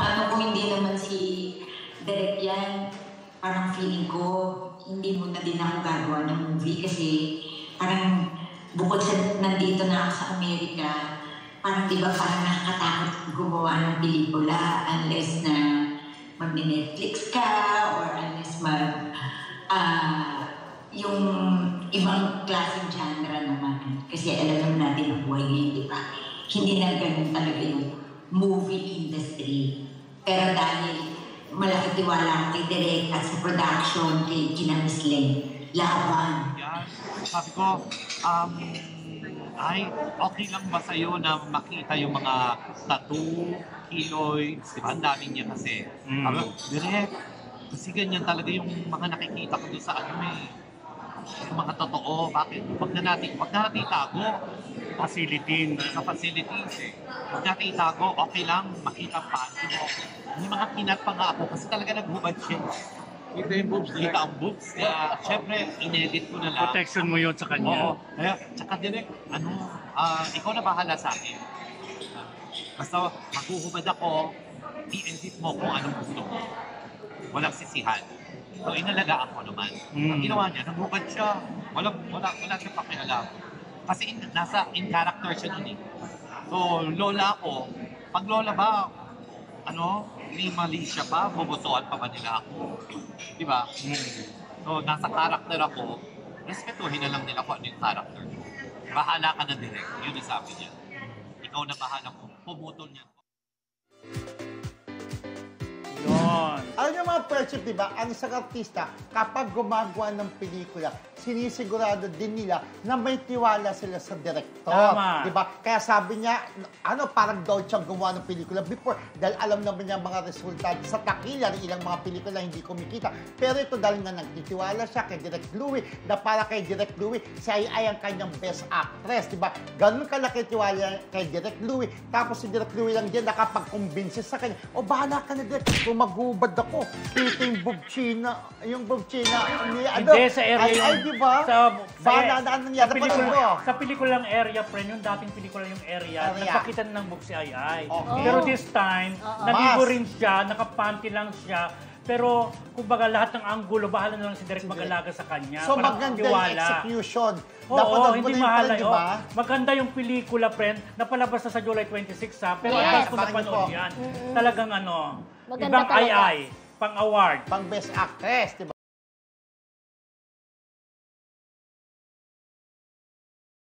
Ano kung hindi naman si Direk yan, parang feeling ko, hindi mo na din ako gagawa ng movie kasi parang bukod sa nandito na ako sa Amerika, parang di ba parang nakakatakot gumawa ng pelikula unless na mag-Netflix ka or unless yung ibang klaseng genre naman. Kasi alam naman natin ang buhay ngayon, di ba? Hindi na ganun talaga yung movie industry. Pero dahil malaki tiwala kay Direk at sa production kay Gina Misley, laban. Yan. Sabi ko, ay, okay lang ba sa'yo na makita yung mga tattoo, keloids, di ba? Ang dami niya kasi. Direk, kasi ganyan talaga yung mga nakikita ko doon sa ano yung mga totoo. Bakit? Wag na natin itago. Facility. Sa facilities eh. Huwag natin itago, okay lang, makita pa. May mga pinat pa nga ako kasi talaga naghubad siya. Kita yung boobs. Kita ang boobs. Kaya, syempre, inedit ko na lang. Protection mo yun sa kanya. Oo. Kaya, tsaka direct, ikaw na bahala sa akin. Basta, maghuhubad ako, i-edit mo kung anong gusto mo. Walang sisihan. So, inalagaan ko naman. Ang ginawa niya, naghubad siya. Wala siya pakialam. Kasi nasa in character siya nun eh. So, lola ako, pag lola ba, may mali siya ba? Bubusuan pa ba nila ako? Di ba? So, nasa character ako, respetuhin na lang nila kung ano yung character. Bahala ka na direct. Yun ang sabi niya. Ikaw na bahala kung pumutol niya. Yun. Alam niyo mga friendship, di ba? Ang isang artista, kapag gumagawa ng pelikula, sinisigurado din nila na may tiwala sila sa direktor. Tama. Di ba? Kaya sabi niya, parang daw siyang gumawa ng pelikula before dahil alam naman niya mga resulta sa takila ng ilang mga pelikula hindi kumikita. Pero ito dahil nga nagtitiwala siya kay Direk Louie, na para kay Direk Louie, siya ay ang kanyang best actress. Di ba? Ganun kalaki tiwala kay Direk Louie. Tapos si Direk Louie lang din nakapag-convince sa kanya, o bahala ka na Direk, kung maghubad ako, pito yung bubchina ni Hindi, sa area ay, di ba? Sa pelikulang area, friend, yung dating pelikula yung area. Nagpakita ng book si Ai. Okay. Pero this time, naligo rin siya, nakapanty lang siya. Pero, kumbaga, lahat ng anggulo, bahala na lang si Direk mag-alaga sa kanya. So, maganda yung execution. Oo, hindi mahala yun. Maganda yung pelikula, friend. Napalabas na sa July 26, ha? Pero yes, kung napanood yan, talagang ibang Ai, pang-award. Pang best actress, di ba?